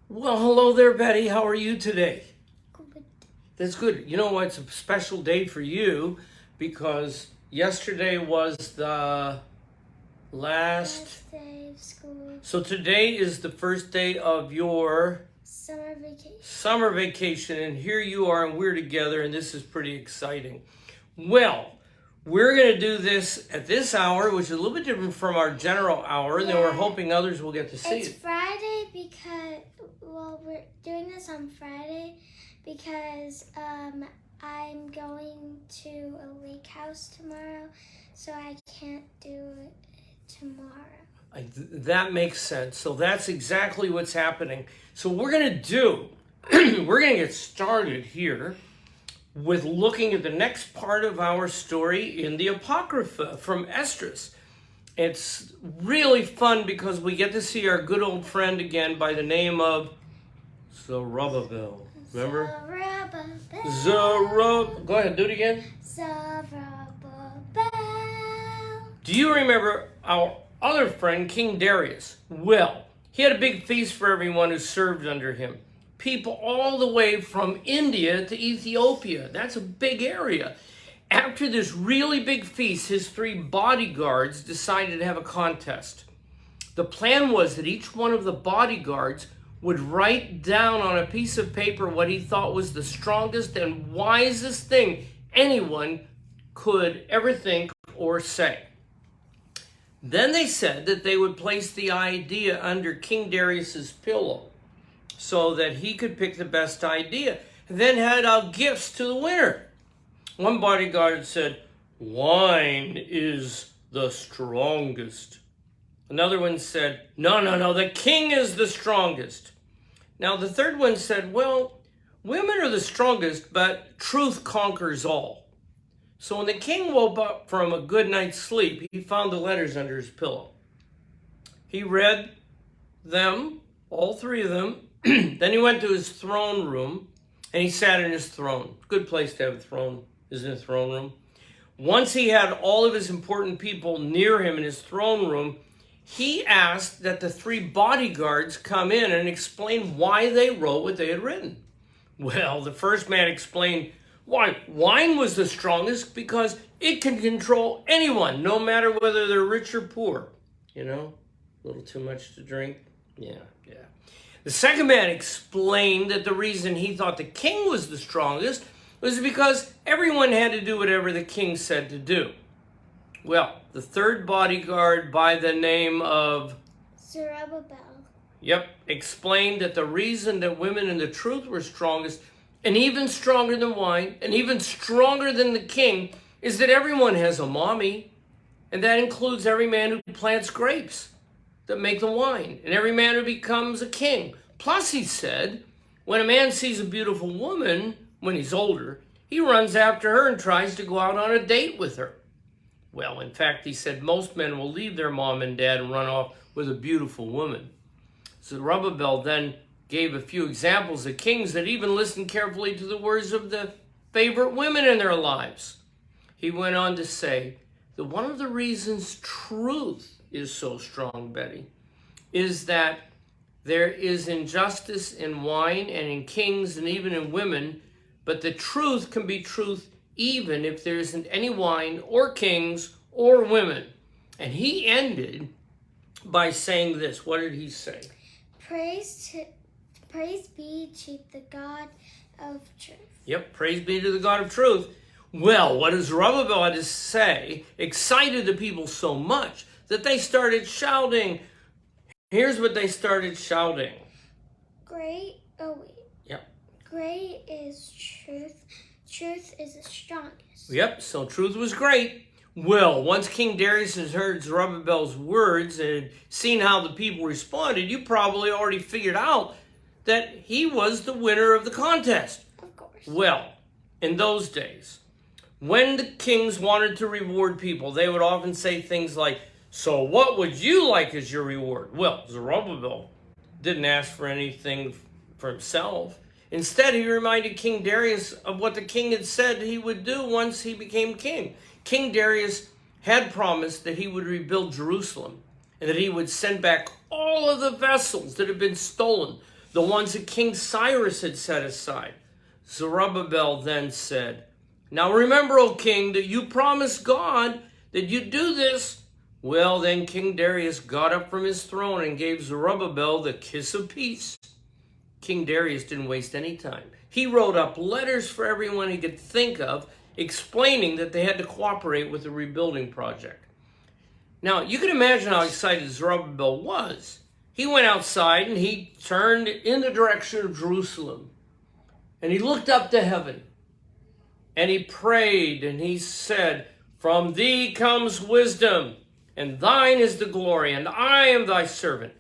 Well, hello there, Betty. How are you today? Good. That's good. You know what? It's a special day for you because yesterday was the last. Last day of school. So today is the first day of your Summer vacation, and here you are, and we're together, and this is pretty exciting. Well, we're going to do this at this hour, which is a little bit different from our general hour, and then we're hoping others will get to see It's it. Friday because, we're doing this on Friday because I'm going to a lake house tomorrow, so I can't do it tomorrow. That makes sense. So that's exactly what's happening. So we're going to do, we're going to get started here with looking at the next part of our story in the Apocrypha from Ezra. It's really fun because we get to see our good old friend again by the name of Zerubbabel. Remember? Zerubbabel. Go ahead, do it again. Zerubbabel. Do you remember our other friend, King Darius? Well, he had a big feast for everyone who served under him. People all the way from India to Ethiopia. That's a big area. After this really big feast, his 3 bodyguards decided to have a contest. The plan was that each one of the bodyguards would write down on a piece of paper what he thought was the strongest and wisest thing anyone could ever think or say. Then they said that they would place the idea under King Darius's pillow so that he could pick the best idea, and then hand out gifts to the winner. One bodyguard said, "Wine is the strongest." Another one said, No, the king is the strongest. Now the third one said, well, women are the strongest, but truth conquers all. So when the king woke up from a good night's sleep, he found the letters under his pillow. He read them, all 3 of them. Then he went to his throne room and he sat in his throne. Good place to have a throne, isn't it? Throne room. Once he had all of his important people near him in his throne room, he asked that the 3 bodyguards come in and explain why they wrote what they had written. Well, the first man explained why wine was the strongest because it can control anyone, no matter whether they're rich or poor. You know, a little too much to drink. Yeah. The second man explained that the reason he thought the king was the strongest was because everyone had to do whatever the king said to do. Well, the third bodyguard by the name of Zerubbabel. Explained that the reason that women in the truth were strongest, and even stronger than wine, and even stronger than the king, is that everyone has a mommy, and that includes every man who plants grapes that make the wine, and every man who becomes a king. Plus, he said, when a man sees a beautiful woman, when he's older, he runs after her and tries to go out on a date with her. Well, in fact, he said most men will leave their mom and dad and run off with a beautiful woman. Zerubbabel then gave a few examples of kings that even listened carefully to the words of the favorite women in their lives. He went on to say that one of the reasons truth is so strong, Betty, is that there is injustice in wine and in kings and even in women, but the truth can be truth even if there isn't any wine or kings or women. And he ended by saying this. What did he say? Praise be to the God of truth. Praise be to the God of truth. Well, what does Zerubbabel had to say excited the people so much that they started shouting. Here's what they started shouting. Great is truth. Truth is the strongest. So truth was great. Well, once King Darius has heard Zerubbabel's words and seen how the people responded, you probably already figured out that he was the winner of the contest. Of course. Well, in those days, when the kings wanted to reward people, they would often say things like, "So what would you like as your reward?" Well, Zerubbabel didn't ask for anything for himself. Instead, he reminded King Darius of what the king had said he would do once he became king. King Darius had promised that he would rebuild Jerusalem and that he would send back all of the vessels that had been stolen, the ones that King Cyrus had set aside. Zerubbabel then said, "Now remember, O king, that you promised God that you'd do this." Well, then King Darius got up from his throne and gave Zerubbabel the kiss of peace. King Darius didn't waste any time. He wrote up letters for everyone he could think of, explaining that they had to cooperate with the rebuilding project. Now, you can imagine how excited Zerubbabel was. He went outside and he turned in the direction of Jerusalem. And he looked up to heaven. And he prayed and he said, "From thee comes wisdom, and thine is the glory, and I am thy servant."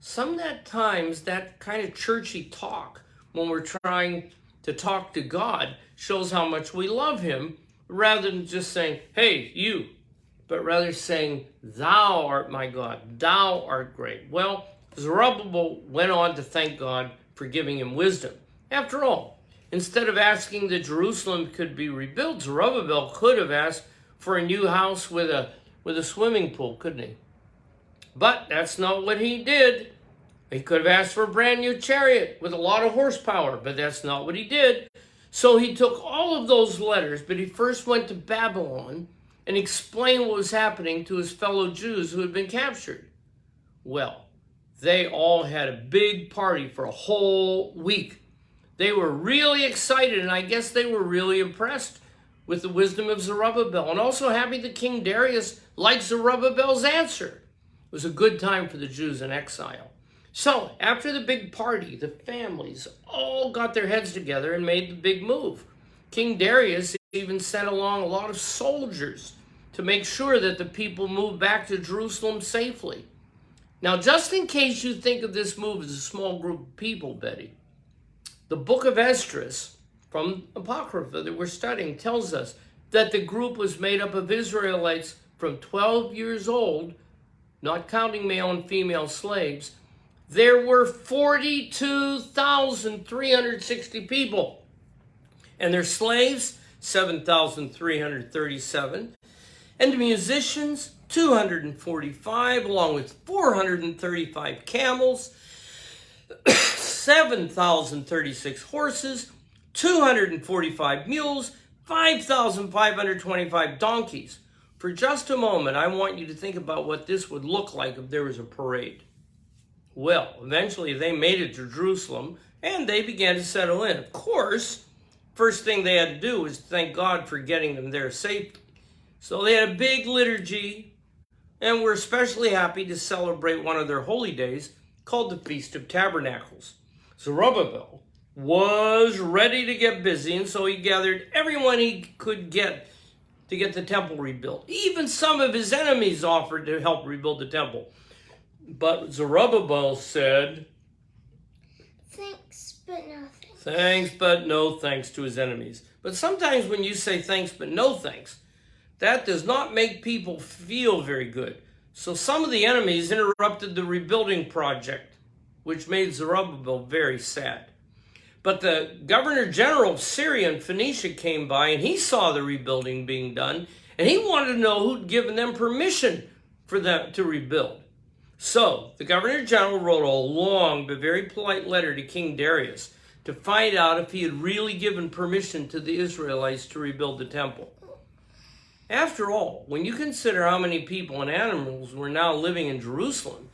Sometimes that kind of churchy talk, when we're trying to talk to God, shows how much we love him, rather than just saying, "Hey, you," but rather saying, "Thou art my God, thou art great." Well, Zerubbabel went on to thank God for giving him wisdom. After all, instead of asking that Jerusalem could be rebuilt, Zerubbabel could have asked for a new house with a swimming pool, couldn't he? But that's not what he did. He could have asked for a brand new chariot with a lot of horsepower, but that's not what he did. So he took all of those letters, but he first went to Babylon and explained what was happening to his fellow Jews who had been captured. Well, they all had a big party for a whole week. They were really excited, and I guess they were really impressed with the wisdom of Zerubbabel, and also happy that King Darius liked Zerubbabel's answer. It was a good time for the Jews in exile. So, after the big party, the families all got their heads together and made the big move. King Darius even sent along a lot of soldiers to make sure that the people moved back to Jerusalem safely. Now, just in case you think of this move as a small group of people, Betty, the book of Ezra from Apocrypha that we're studying tells us that the group was made up of Israelites from 12 years old, not counting male and female slaves. There were 42,360 people, and their slaves, 7,337, and the musicians, 245, along with 435 camels, 7,036 horses, 245 mules, 5,525 donkeys. For just a moment, I want you to think about what this would look like if there was a parade. Well, eventually they made it to Jerusalem, and they began to settle in. Of course, first thing they had to do was thank God for getting them there safely. So they had a big liturgy, and were especially happy to celebrate one of their holy days called the Feast of Tabernacles. Zerubbabel was ready to get busy, and so he gathered everyone he could get to get the temple rebuilt. Even some of his enemies offered to help rebuild the temple. But Zerubbabel said, "Thanks, but no thanks." Thanks, but no thanks to his enemies. But sometimes when you say thanks, but no thanks, that does not make people feel very good. So some of the enemies interrupted the rebuilding project, which made Zerubbabel very sad. But the governor general of Syria and Phoenicia came by, and he saw the rebuilding being done, and he wanted to know who'd given them permission for them to rebuild. So the governor general wrote a long but very polite letter to King Darius to find out if he had really given permission to the Israelites to rebuild the temple. After all, when you consider how many people and animals were now living in Jerusalem,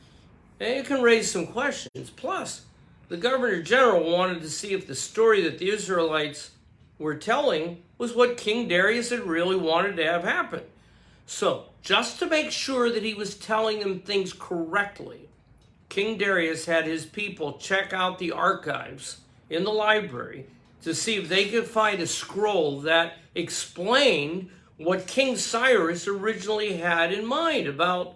it can raise some questions. Plus, the governor general wanted to see if the story that the Israelites were telling was what King Darius had really wanted to have happen. So, just to make sure that he was telling them things correctly, King Darius had his people check out the archives in the library to see if they could find a scroll that explained what King Cyrus originally had in mind about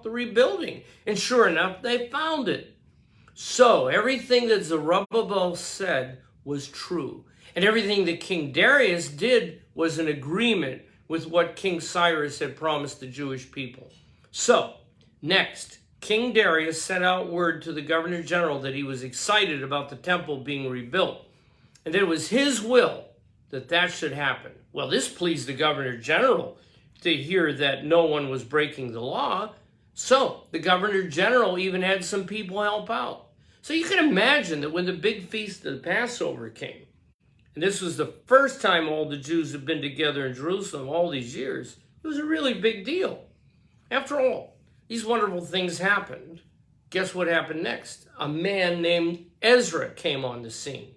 the rebuilding. And sure enough, they found it. So everything that Zerubbabel said was true. And everything that King Darius did was in agreement with what King Cyrus had promised the Jewish people. So, next, King Darius sent out word to the governor general that he was excited about the temple being rebuilt, and that it was his will that that should happen. Well, this pleased the governor general to hear that no one was breaking the law. So the governor general even had some people help out. So you can imagine that when the big feast of the Passover came, and this was the first time all the Jews had been together in Jerusalem all these years, it was a really big deal. After all, these wonderful things happened. Guess what happened next? A man named Ezra came on the scene.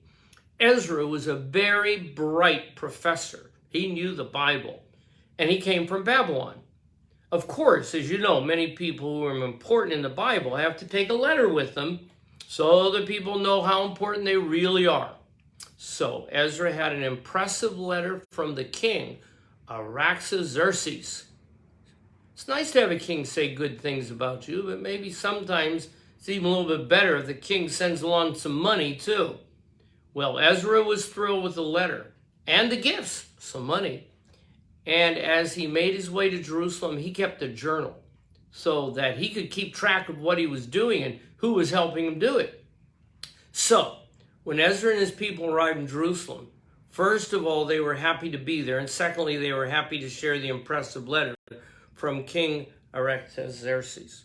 Ezra was a very bright professor. He knew the Bible, and he came from Babylon. Of course, as you know, many people who are important in the Bible have to take a letter with them so that people know how important they really are. So Ezra had an impressive letter from the king, Artaxerxes. It's nice to have a king say good things about you, but maybe sometimes it's even a little bit better if the king sends along some money too. Well, Ezra was thrilled with the letter and the gifts, some money. And as he made his way to Jerusalem, he kept a journal so that he could keep track of what he was doing and who was helping him do it. So, when Ezra and his people arrived in Jerusalem, first of all, they were happy to be there. And secondly, they were happy to share the impressive letter from King Artaxerxes.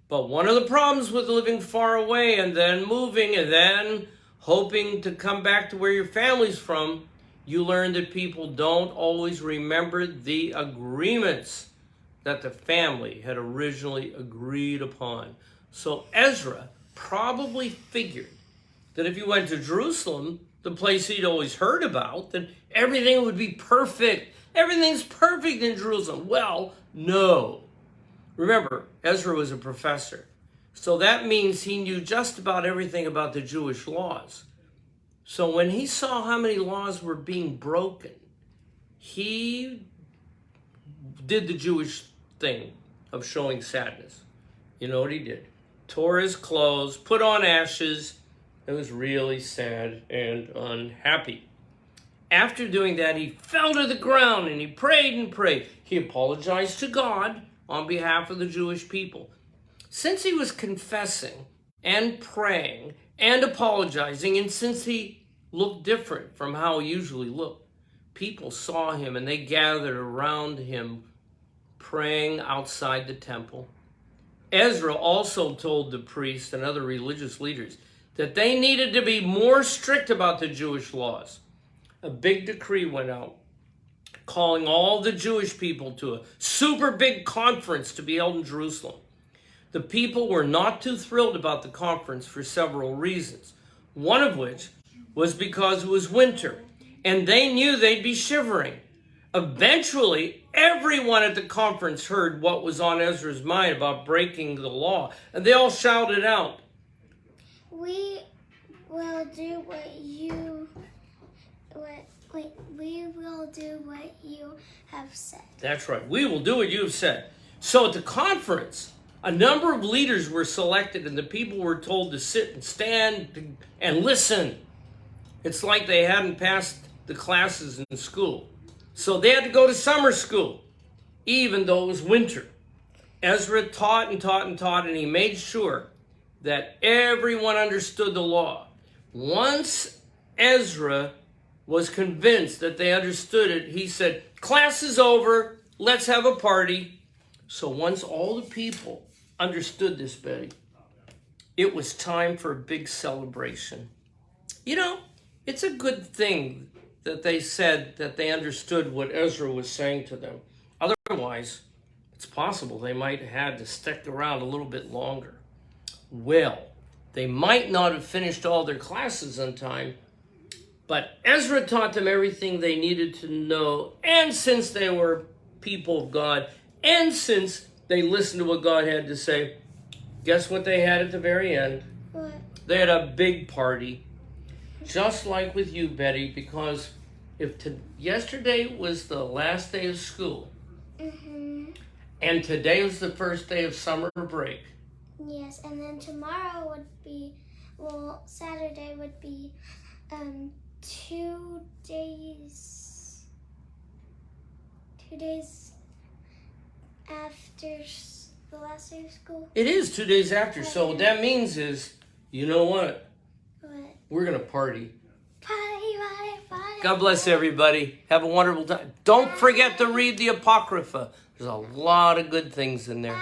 But one of the problems with living far away and then moving and then hoping to come back to where your family's from, you learn that people don't always remember the agreements that the family had originally agreed upon. So Ezra probably figured that if you went to Jerusalem, the place he'd always heard about, then everything would be perfect. Everything's perfect in Jerusalem. Well, no. Remember, Ezra was a professor. So that means he knew just about everything about the Jewish laws. So when he saw how many laws were being broken, he did the Jewish thing of showing sadness. You know what he did? Tore his clothes, put on ashes. It was really sad and unhappy. After doing that, he fell to the ground and he prayed and prayed. He apologized to God on behalf of the Jewish people. Since he was confessing and praying and apologizing, and since he looked different from how he usually looked, people saw him and they gathered around him praying outside the temple. Ezra also told the priests and other religious leaders that they needed to be more strict about the Jewish laws. A big decree went out calling all the Jewish people to a super big conference to be held in Jerusalem. The people were not too thrilled about the conference for several reasons, one of which was because it was winter, and they knew they'd be shivering. Eventually, everyone at the conference heard what was on Ezra's mind about breaking the law, and they all shouted out, "We will do what you have said." That's right. We will do what you have said. So at the conference, a number of leaders were selected, and the people were told to sit and stand and listen. It's like they hadn't passed the classes in school. So they had to go to summer school, even though it was winter. Ezra taught and taught and taught, and he made sure that everyone understood the law. Once Ezra was convinced that they understood it, he said, "Class is over, let's have a party." So once all the people understood this, Betty, it was time for a big celebration. You know, it's a good thing that they said that they understood what Ezra was saying to them. Otherwise, it's possible they might have had to stick around a little bit longer. Well, they might not have finished all their classes on time, but Ezra taught them everything they needed to know, and since they were people of God, and since they listened to what God had to say, guess what they had at the very end? What? They had a big party, just like with you, Betty, because yesterday was the last day of school, and today was the first day of summer break. Yes, and then tomorrow would be, Saturday would be 2 days after the last day of school. It is 2 days after, so what that means is, you know what? What? We're going to party. Party. God bless everybody. Have a wonderful time. Don't forget to read the Apocrypha. There's a lot of good things in there.